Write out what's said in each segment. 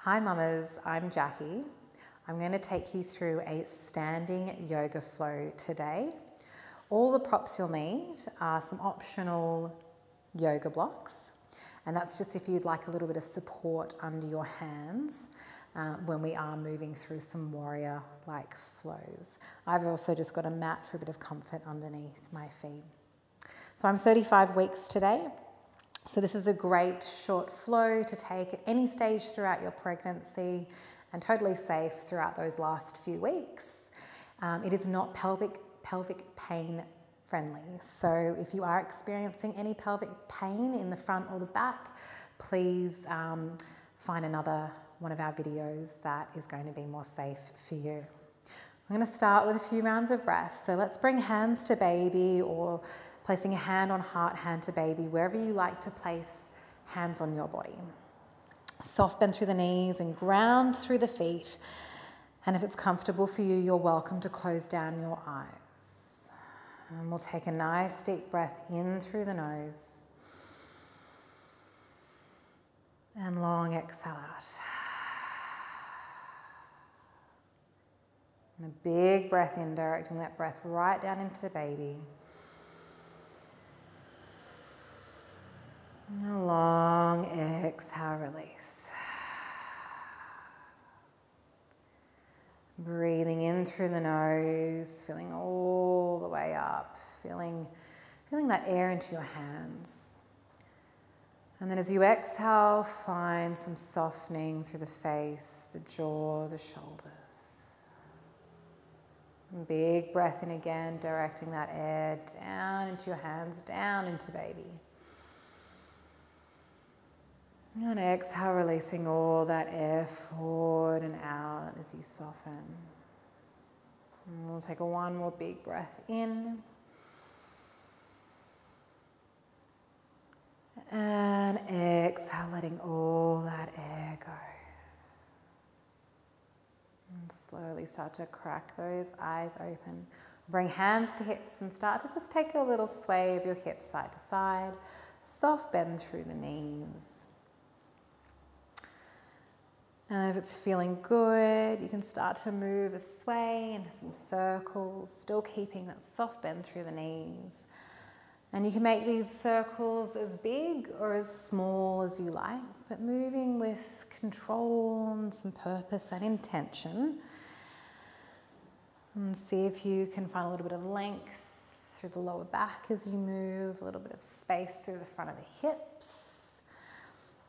Hi mamas, I'm Jacqui. I'm going to take you through a standing yoga flow today. All the props you'll need are some optional yoga blocks, and that's just if you'd like a little bit of support under your hands when we are moving through some warrior-like flows. I've also just got a mat for a bit of comfort underneath my feet. So I'm 35 weeks today. So this is a great short flow to take at any stage throughout your pregnancy and totally safe throughout those last few weeks. It is not pelvic pain friendly. So if you are experiencing any pelvic pain in the front or the back, please find another one of our videos that is going to be more safe for you. I'm going to start with a few rounds of breath. So let's bring hands to baby, or placing a hand on heart, hand to baby, wherever you like to place hands on your body. Soft bend through the knees and ground through the feet. And if it's comfortable for you, you're welcome to close down your eyes. And we'll take a nice deep breath in through the nose. And long exhale out. And a big breath in, directing that breath right down into baby. And a long exhale, release. Breathing in through the nose, feeling all the way up, feeling that air into your hands. And then as you exhale, find some softening through the face, the jaw, the shoulders. And big breath in again, directing that air down into your hands, down into baby. And exhale, releasing all that air forward and out as you soften. And we'll take one more big breath in. And exhale, letting all that air go. And slowly start to crack those eyes open. Bring hands to hips and start to just take a little sway of your hips side to side. Soft bend through the knees. And if it's feeling good, you can start to move a sway into some circles, still keeping that soft bend through the knees. And you can make these circles as big or as small as you like, but moving with control and some purpose and intention. And see if you can find a little bit of length through the lower back as you move, a little bit of space through the front of the hips.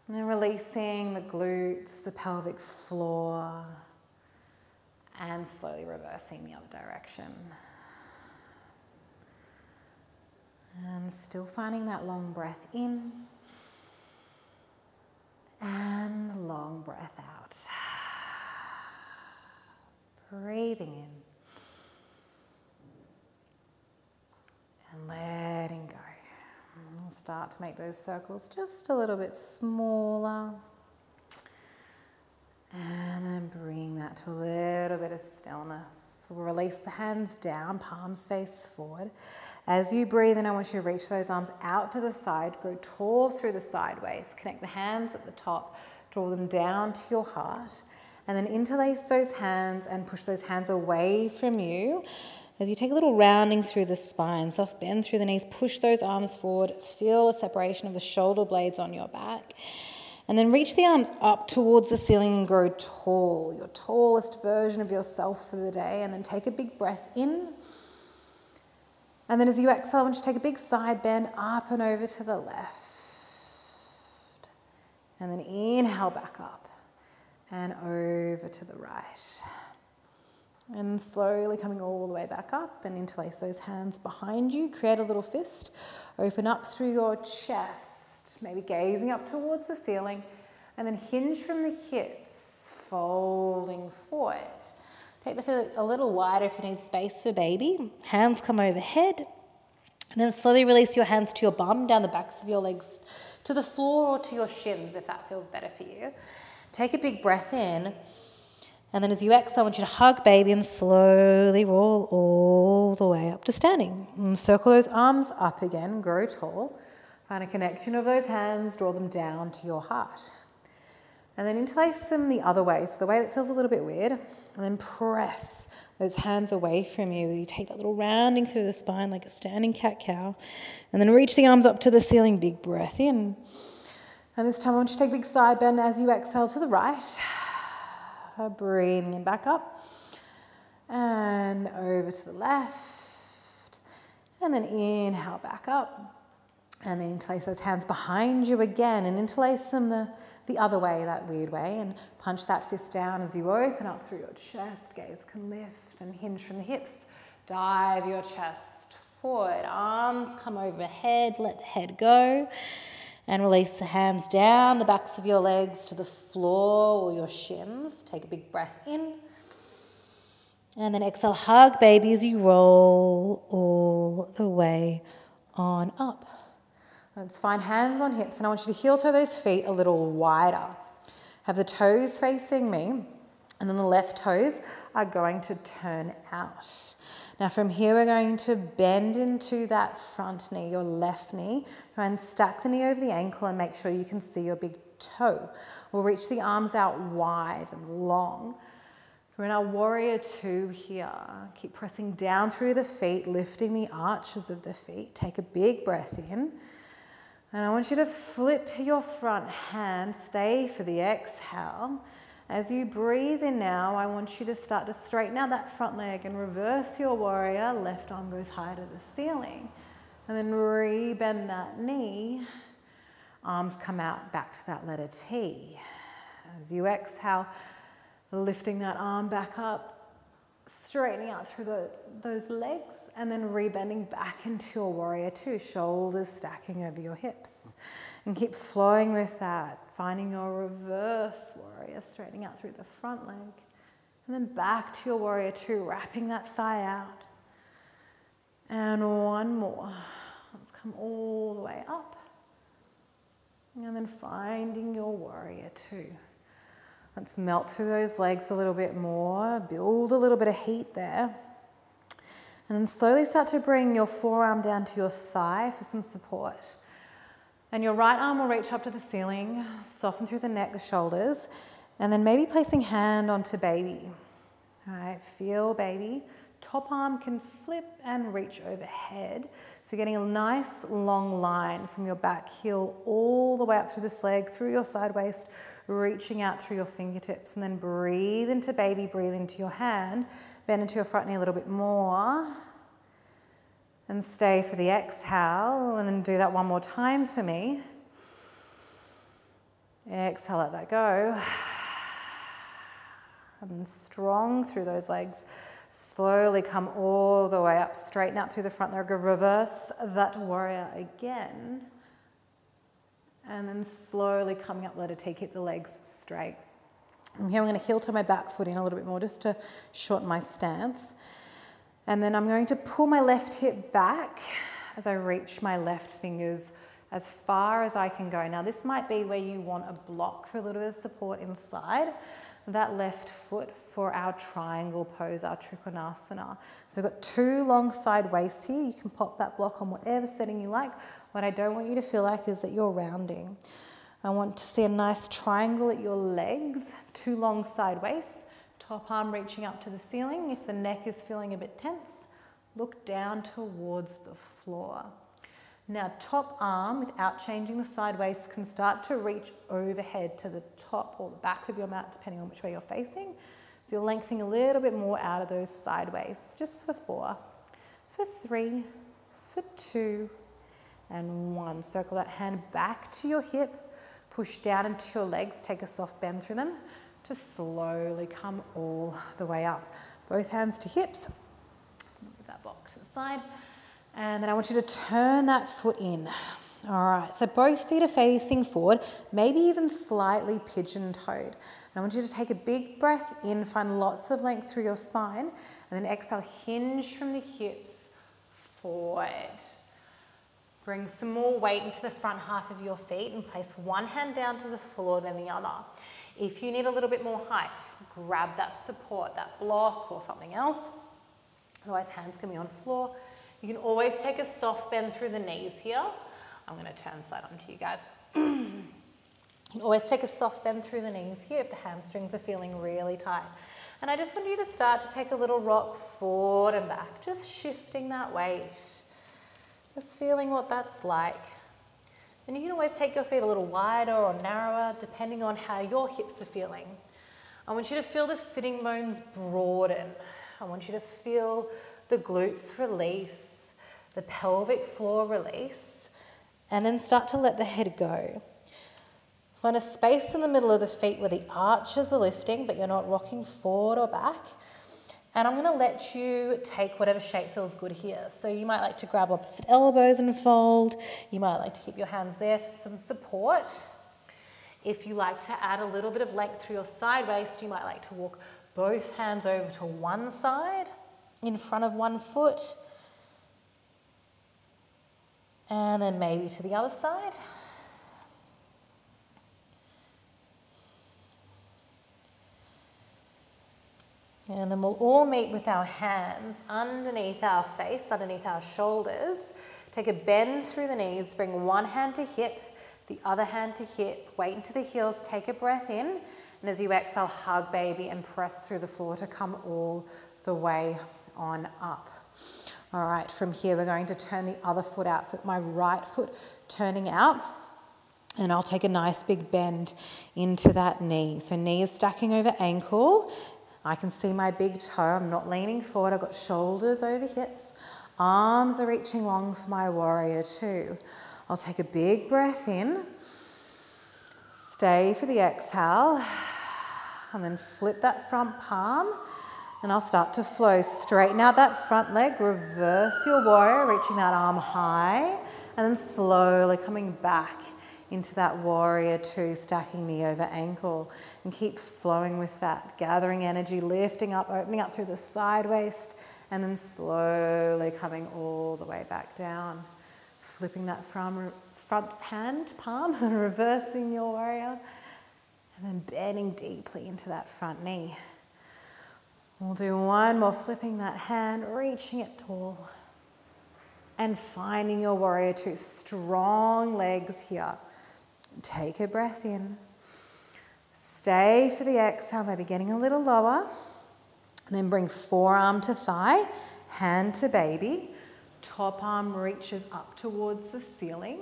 And then releasing the glutes, the pelvic floor, and slowly reversing the other direction. And still finding that long breath in, and long breath out. Breathing in, and letting go. We'll start to make those circles just a little bit smaller. And then bring that to a little bit of stillness. We'll release the hands down, palms face forward. As you breathe in, I want you to reach those arms out to the side, go tall through the sideways. Connect the hands at the top, draw them down to your heart. And then interlace those hands and push those hands away from you. As you take a little rounding through the spine, soft bend through the knees, push those arms forward, feel a separation of the shoulder blades on your back. And then reach the arms up towards the ceiling and grow tall, your tallest version of yourself for the day. And then take a big breath in. And then as you exhale, I want you to take a big side bend up and over to the left. And then inhale back up and over to the right. And slowly coming all the way back up and interlace those hands behind you. Create a little fist. Open up through your chest, maybe gazing up towards the ceiling. And then hinge from the hips, folding forward. Take the foot a little wider if you need space for baby. Hands come overhead. And then slowly release your hands to your bum, down the backs of your legs to the floor or to your shins if that feels better for you. Take a big breath in. And then as you exhale, I want you to hug baby and slowly roll all the way up to standing. And circle those arms up again, grow tall. Find a connection of those hands, draw them down to your heart. And then interlace them the other way, so the way that feels a little bit weird. And then press those hands away from you. You take that little rounding through the spine like a standing cat-cow. And then reach the arms up to the ceiling. Big breath in. And this time I want you to take a big side bend as you exhale to the right. Breathing in back up. And over to the left. And then inhale back up. And then interlace those hands behind you again. And interlace them the other way, that weird way, and punch that fist down as you open up through your chest. Gaze can lift and hinge from the hips. Dive your chest forward. Arms come overhead. Let the head go. And release the hands down the backs of your legs to the floor or your shins. Take a big breath in. And then exhale, hug baby as you roll all the way on up. Let's find hands on hips, and I want you to heel toe those feet a little wider. Have the toes facing me, and then the left toes are going to turn out. Now from here, we're going to bend into that front knee, your left knee. Try and stack the knee over the ankle and make sure you can see your big toe. We'll reach the arms out wide and long. We're in our warrior two here. Keep pressing down through the feet, lifting the arches of the feet. Take a big breath in. And I want you to flip your front hand, stay for the exhale. As you breathe in now, I want you to start to straighten out that front leg and reverse your warrior. Left arm goes high to the ceiling. And then re-bend that knee. Arms come out back to that letter T. As you exhale, lifting that arm back up, straightening out through those legs, and then rebending back into your warrior two, shoulders stacking over your hips. And keep flowing with that, finding your reverse warrior, straightening out through the front leg. And then back to your warrior two, wrapping that thigh out. And one more. Let's come all the way up. And then finding your warrior two. Let's melt through those legs a little bit more, build a little bit of heat there. And then slowly start to bring your forearm down to your thigh for some support. And your right arm will reach up to the ceiling, soften through the neck, the shoulders, and then maybe placing hand onto baby. All right, feel baby. Top arm can flip and reach overhead. So getting a nice long line from your back heel all the way up through this leg, through your side waist, reaching out through your fingertips, and then breathe into baby, breathe into your hand, bend into your front knee a little bit more, and stay for the exhale, and then do that one more time for me. Exhale, let that go. And then strong through those legs. Slowly come all the way up, straighten out through the front leg, reverse that warrior again. And then slowly coming up, letter T, keep the legs straight. From here, I'm going to heel toe my back foot in a little bit more just to shorten my stance. And then I'm going to pull my left hip back as I reach my left fingers as far as I can go. Now, this might be where you want a block for a little bit of support inside that left foot for our triangle pose, our Trikonasana. So we've got two long side waists here. You can pop that block on whatever setting you like. What I don't want you to feel like is that you're rounding. I want to see a nice triangle at your legs, two long side waists, top arm reaching up to the ceiling. If the neck is feeling a bit tense, look down towards the floor. Now, top arm, without changing the side waist, can start to reach overhead to the top or the back of your mat, depending on which way you're facing. So you're lengthening a little bit more out of those side waists, just for 4, for 3, for 2, and 1. Circle that hand back to your hip, push down into your legs, take a soft bend through them to slowly come all the way up. Both hands to hips. Move that block to the side. And then I want you to turn that foot in. All right, so both feet are facing forward, maybe even slightly pigeon-toed. And I want you to take a big breath in, find lots of length through your spine, and then exhale, hinge from the hips forward. Bring some more weight into the front half of your feet and place one hand down to the floor, then the other. If you need a little bit more height, grab that support, that block or something else. Otherwise, hands can be on floor. You can always take a soft bend through the knees here. I'm going to turn side on to you guys. You can always take a soft bend through the knees here if the hamstrings are feeling really tight. And I just want you to start to take a little rock forward and back, just shifting that weight. Just feeling what that's like. And you can always take your feet a little wider or narrower, depending on how your hips are feeling. I want you to feel the sitting bones broaden. I want you to feel the glutes release, the pelvic floor release, and then start to let the head go. Find a space in the middle of the feet where the arches are lifting, but you're not rocking forward or back. And I'm going to let you take whatever shape feels good here. So you might like to grab opposite elbows and fold. You might like to keep your hands there for some support. If you like to add a little bit of length through your side waist, you might like to walk both hands over to one side in front of one foot. And then maybe to the other side. And then we'll all meet with our hands underneath our face, underneath our shoulders. Take a bend through the knees, bring one hand to hip, the other hand to hip, weight into the heels, take a breath in, and as you exhale, hug baby and press through the floor to come all the way on up. All right, from here we're going to turn the other foot out. So my right foot turning out, and I'll take a nice big bend into that knee. So knee is stacking over ankle. I can see my big toe, I'm not leaning forward, I've got shoulders over hips, arms are reaching long for my warrior two. I'll take a big breath in, stay for the exhale, and then flip that front palm, and I'll start to flow. Straighten out that front leg, reverse your warrior, reaching that arm high, and then slowly coming back into that warrior two, stacking knee over ankle, and keep flowing with that, gathering energy, lifting up, opening up through the side waist, and then slowly coming all the way back down. Flipping that front hand palm and reversing your warrior, and then bending deeply into that front knee. We'll do one more, flipping that hand, reaching it tall, and finding your warrior two, strong legs here. Take a breath in, stay for the exhale, maybe getting a little lower, and then bring forearm to thigh, hand to baby, top arm reaches up towards the ceiling,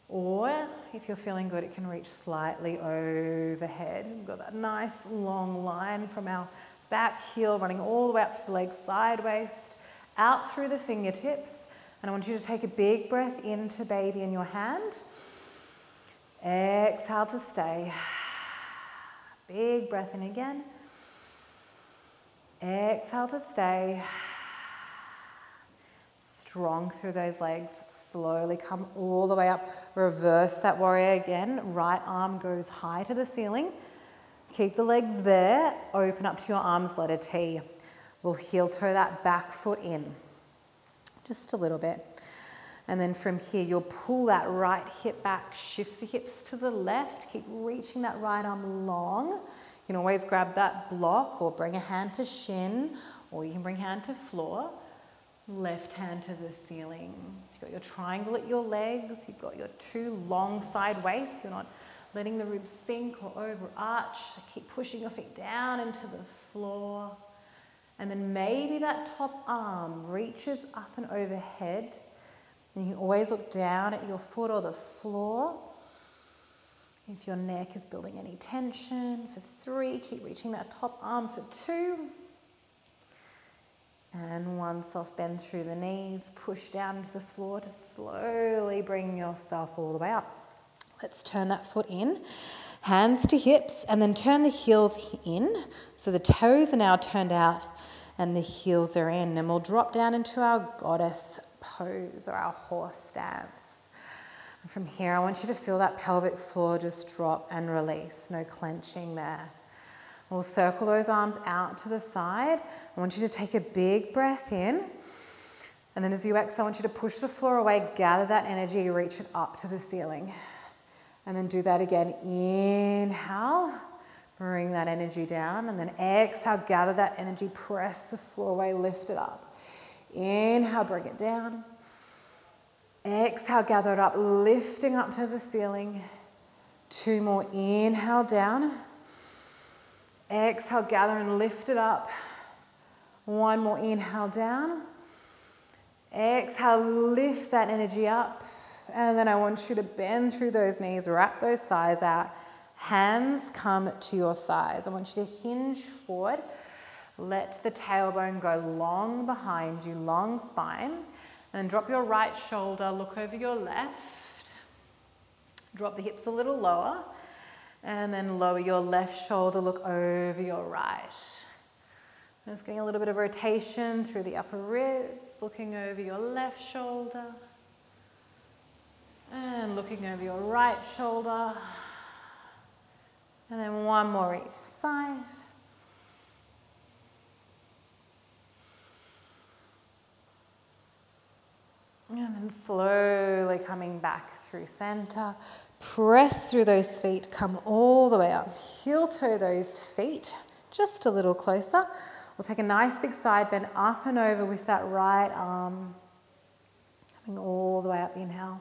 or if you're feeling good, it can reach slightly overhead. We've got that nice long line from our back heel running all the way up to the leg, side waist, out through the fingertips, and I want you to take a big breath into baby in your hand. Exhale to stay. Big breath in again. Exhale to stay. Strong through those legs. Slowly come all the way up. Reverse that warrior again. Right arm goes high to the ceiling. Keep the legs there. Open up to your arms, letter T. We'll heel toe that back foot in. Just a little bit. And then from here, you'll pull that right hip back, shift the hips to the left, keep reaching that right arm long. You can always grab that block or bring a hand to shin, or you can bring hand to floor. Left hand to the ceiling. You've got your triangle at your legs, you've got your two long side waists, you're not letting the ribs sink or overarch. Keep pushing your feet down into the floor. And then maybe that top arm reaches up and overhead. And you can always look down at your foot or the floor. If your neck is building any tension, for 3, keep reaching that top arm for 2. And 1, soft bend through the knees, push down into the floor to slowly bring yourself all the way up. Let's turn that foot in, hands to hips, and then turn the heels in. So the toes are now turned out and the heels are in. And we'll drop down into our goddess pose or our horse stance. And from here, I want you to feel that pelvic floor just drop and release. No clenching there. We'll circle those arms out to the side. I want you to take a big breath in. And then as you exhale, I want you to push the floor away, gather that energy, reach it up to the ceiling. And then do that again. Inhale, bring that energy down. And then exhale, gather that energy, press the floor away, lift it up. Inhale, bring it down. Exhale, gather it up, lifting up to the ceiling. 2 more, inhale down. Exhale, gather and lift it up. 1 more, inhale down. Exhale, lift that energy up. And then I want you to bend through those knees, wrap those thighs out. Hands come to your thighs. I want you to hinge forward. Let the tailbone go long behind you, long spine. And drop your right shoulder, look over your left. Drop the hips a little lower. And then lower your left shoulder, look over your right. Just getting a little bit of rotation through the upper ribs, looking over your left shoulder. And looking over your right shoulder. And then 1 more each side. And then slowly coming back through center. Press through those feet, come all the way up. Heel toe those feet just a little closer. We'll take a nice big side bend up and over with that right arm. Coming all the way up, inhale.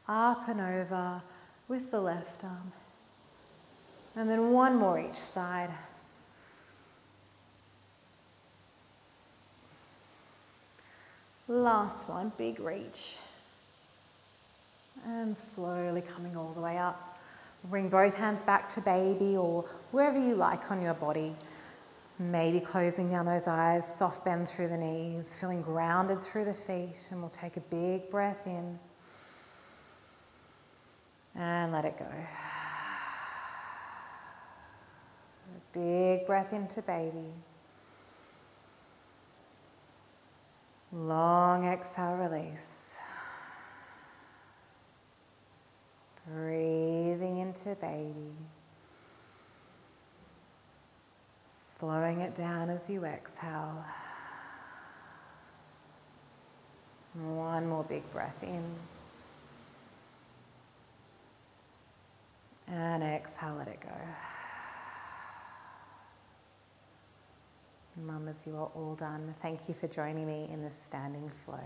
Up and over with the left arm. And then 1 more each side. Last one, big reach. And slowly coming all the way up. Bring both hands back to baby or wherever you like on your body. Maybe closing down those eyes, soft bend through the knees, feeling grounded through the feet. And we'll take a big breath in. And let it go. A big breath into baby. Long exhale, release. Breathing into baby. Slowing it down as you exhale. 1 more big breath in. And exhale, let it go. Mamas, you are all done. Thank you for joining me in this standing flow.